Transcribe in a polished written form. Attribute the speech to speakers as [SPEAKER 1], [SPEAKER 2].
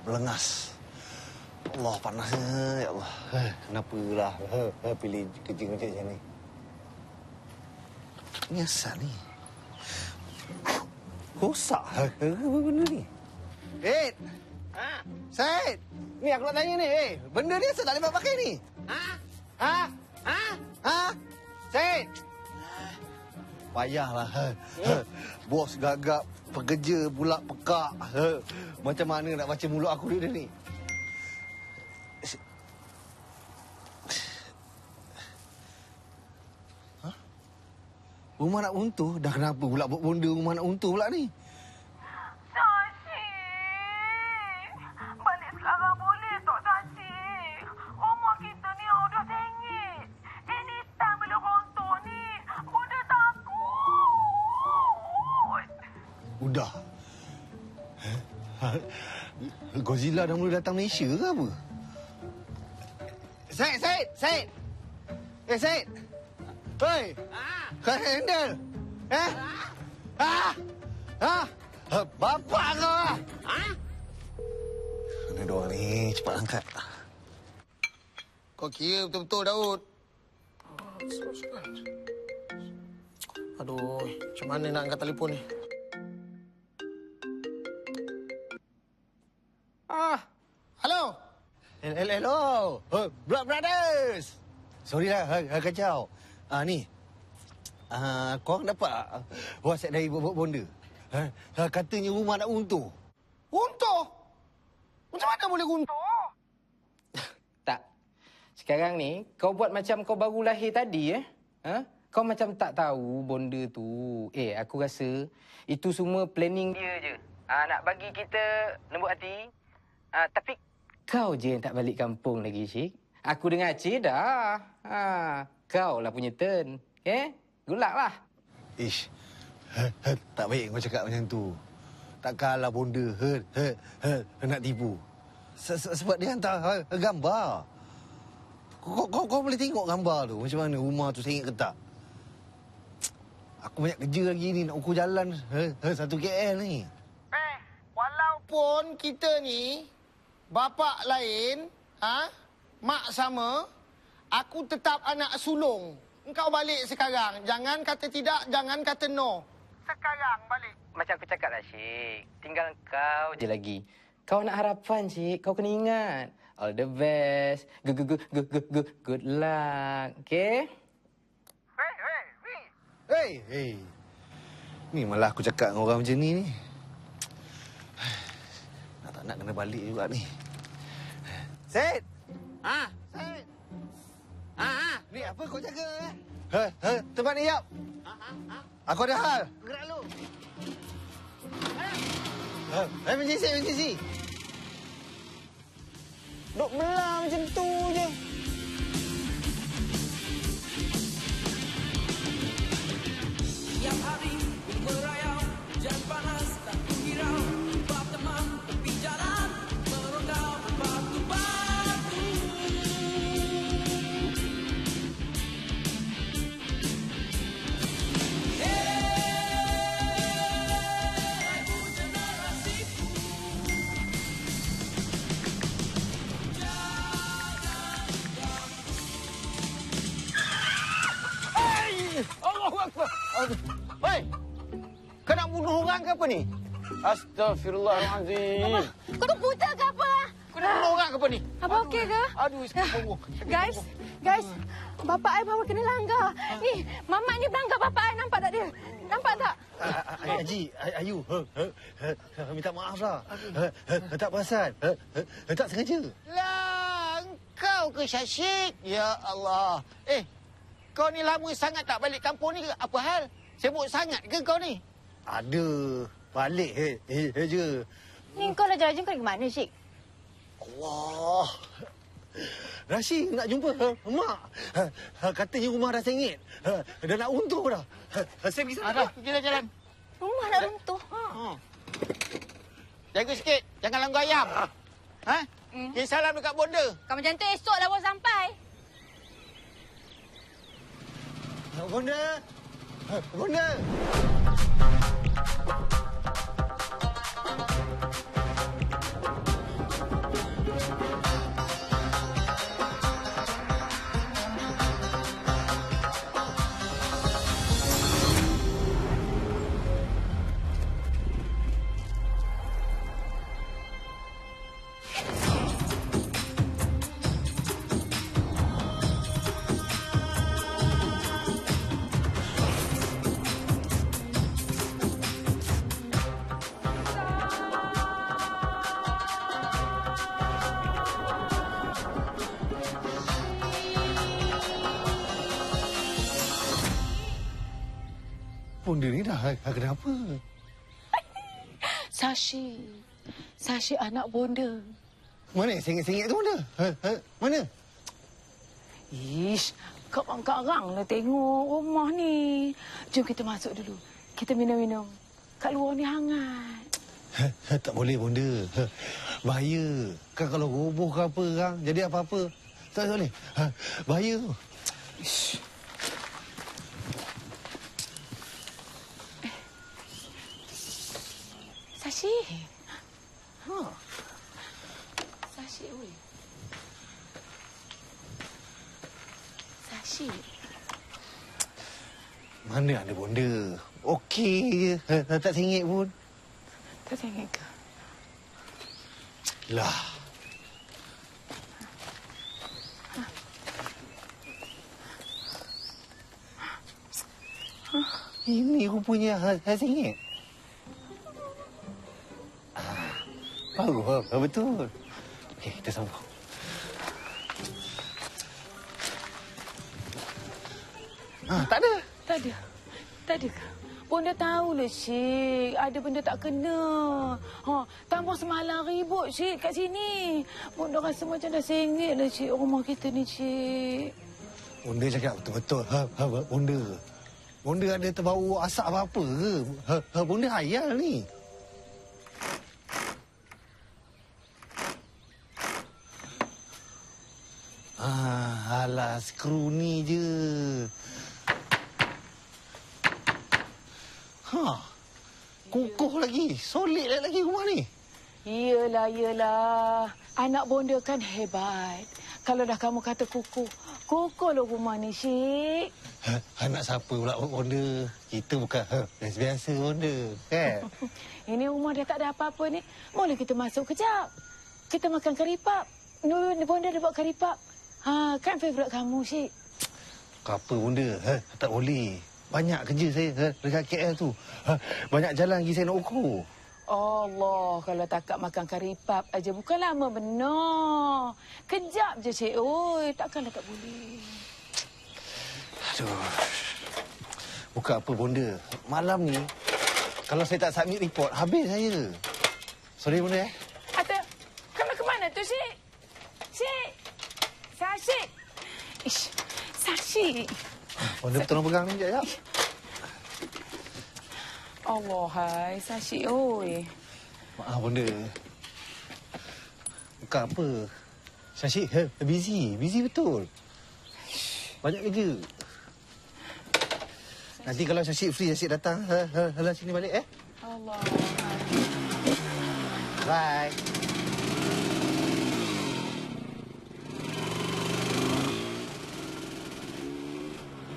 [SPEAKER 1] Belengas. Allah, panasnya. Ya Allah. Kenapalah pilih kerja macam ni? Ni asal ni. Rosak ke benda ni? Syed! Syed! Ni aku nak tanya ni. Benda ni asal tak boleh pakai ni? Syed! Payahlah. Bos gagap, pekerja pula pekak. Macam mana nak baca mulut aku dia ni? Rumah nak runtuh? Dah kenapa pula buat bonda rumah nak runtuh pula ni?
[SPEAKER 2] Sashi! Balik sekarang boleh tak, Sashi? Rumah kita ni udah sengit. Anytime bila runtuh ni, Bunda takut.
[SPEAKER 1] Udah. Godzilla dah mula datang Malaysia ke apa? Syed! Syed! Syed! Hei! Kau handle? Bapak kau! Mana diorang ni? Cepat angkat.
[SPEAKER 3] Kau kira betul-betul, Daud. Aduh, macam mana nak angkat telefon ni? Hello?
[SPEAKER 1] Hello! Brothers! Sorry lah, kacau. Ni. Korang dapat WhatsApp dari bonda? Katanya rumah nak runtuh.
[SPEAKER 3] Runtuh? Macam mana boleh runtuh?
[SPEAKER 4] Tak. Sekarang ni, kau buat macam kau baru lahir tadi, Kau macam tak tahu bonda tu. Aku rasa itu semua planning dia je. Nak bagi kita lembut hati. Tapi kau je yang tak balik kampung lagi, Syik. Aku dengar Cik dah. Kau lah punya turn. Good luck lah.
[SPEAKER 1] Ish. Tak baik kau cakap macam tu. Takkanlah bonda nak tipu. Sebab dia hantar gambar. Kau boleh tengok gambar tu. Macam mana rumah tu sengit ke tak? Aku banyak kerja lagi ni. Nak ukur jalan 1 KL ni.
[SPEAKER 3] Walaupun kita ni bapa lain, mak sama, aku tetap anak sulung. Engkau balik sekarang. Jangan kata tidak, jangan kata no. Sekarang balik.
[SPEAKER 4] Macam aku cakap lah, Syik. Tinggal kau je lagi. Kau nak harapan, Syik. Kau kena ingat. All the best. Good luck. Okay?
[SPEAKER 1] Hey. Ni malah aku cakap dengan orang macam ni. Nak kena balik juga ni. Syed! Syed! Ni apa kau jaga? Tempat ni, Yap. Aku ada hal.
[SPEAKER 3] Gerak lu.
[SPEAKER 1] Emergency.
[SPEAKER 4] Duk belah macam tu je.
[SPEAKER 5] Tiap hari merayau, hujan panas tak kukirau. Bab teman tepi jalan, merondau berbatu-batu. Ibu generasiku,
[SPEAKER 1] Allahu Akbar. Hei! Kau nak bunuh orang ke apa ni? Astaghfirullahalazim.
[SPEAKER 2] Kau tu buta ke apa?
[SPEAKER 1] Kau nak bunuh orang ke apa ni?
[SPEAKER 2] Apa okey ke?
[SPEAKER 1] Aduh, sekarang.
[SPEAKER 2] Guys, bapak I baru kena langgar. Ni, mamat ni berlanggar bapak I. Nampak tak dia? Nampak tak?
[SPEAKER 1] Haji, Ayu. Minta maaf lah. Tak perasan. Tak sengaja.
[SPEAKER 3] Lah, engkau ke Syashik? Ya Allah. Kau ni lama sangat tak balik kampung ni ke? Apa hal? Sibuk sangat ke kau ni?
[SPEAKER 1] Ada. Balik je.
[SPEAKER 2] Ni kau dah jalan-jalan kau pergi mana, Syik?
[SPEAKER 1] Allah. Rashid nak jumpa mak. Katanya rumah dah sengit. Dah nak runtuh dah. Saya pergi sana.
[SPEAKER 3] Kita jalan.
[SPEAKER 2] Rumah nak runtuh.
[SPEAKER 3] Jaga sikit. Jangan langgar ayam. Kirim salam dekat bonda.
[SPEAKER 2] Kau macam tu esok dah baru sampai.
[SPEAKER 1] Bonda. Bonda. Bonda ni dah kenapa?
[SPEAKER 6] Sashi. Sashi anak bonda.
[SPEAKER 1] Mana sengit-sengit tu Bonda? Mana?
[SPEAKER 6] Ish, karang-karang lah tengok rumah ni. Jom kita masuk dulu. Kita minum-minum. Kat luar ni hangat.
[SPEAKER 1] Tak boleh Bonda. Bahaya. Kan kalau roboh ke apa kan, jadi apa-apa. Tak boleh. Bahaya.
[SPEAKER 6] Ish. Sashi. Ha. Sashi, oi. Sashi.
[SPEAKER 1] Mana ada Bonda? Okey je. Tak sengit pun.
[SPEAKER 6] Tak tengok ke?
[SPEAKER 1] Lah. Ini rupanya sengit. Bagus, betul. Okey, kita sambung. Tak ada.
[SPEAKER 6] Tak ada. Tak ada ke? Bonda tahulah, Syek. Ada benda tak kena. Tambah semalam ribut, Syek, kat sini. Bonda rasa macam dah sengit lah, Syek, rumah kita ni, Syek.
[SPEAKER 1] Bonda cakap betul-betul. Bonda. Bonda ada terbau asap apa-apa ke? Bonda hayal ni. Alah, skru ni je. Kukuh lagi. Solid lagi rumah ni.
[SPEAKER 6] Yelah. Anak bonda kan hebat. Kalau dah kamu kata kukuh lah rumah ni, Syek.
[SPEAKER 1] Anak siapa pula Bonda? Kita bukan biasa Bonda, kan?
[SPEAKER 6] Ini rumah dah tak ada apa-apa ni. Boleh kita masuk kejap. Kita makan karipap. Bonda ada buat karipap. Kan favourite kamu, Syek.
[SPEAKER 1] Apa Bonda? Tak boleh. Banyak kerja saya dekat KL tu. Banyak jalan lagi saya nak ukur.
[SPEAKER 6] Allah, kalau takat makan karipap aja bukan lama benar. Kejap je, Cik. Oi, takkanlah tak boleh.
[SPEAKER 1] Aduh. Bukan apa Bonda. Malam ni, kalau saya tak submit report, habis saya. Sorry Bonda.
[SPEAKER 6] Atau, kamu ke mana tu, Cik? Cik! Sashi! Ish, Sashi!
[SPEAKER 1] Bonda tolong pegang ni sekejap.
[SPEAKER 6] Allah, hai, Sashi, oi.
[SPEAKER 1] Maaf Bonda. Bukan apa. Syashik, busy. Busy betul. Banyak kerja. Nanti kalau Syashik free, Syashik datang. Sini balik,
[SPEAKER 6] Allah.
[SPEAKER 1] Bye.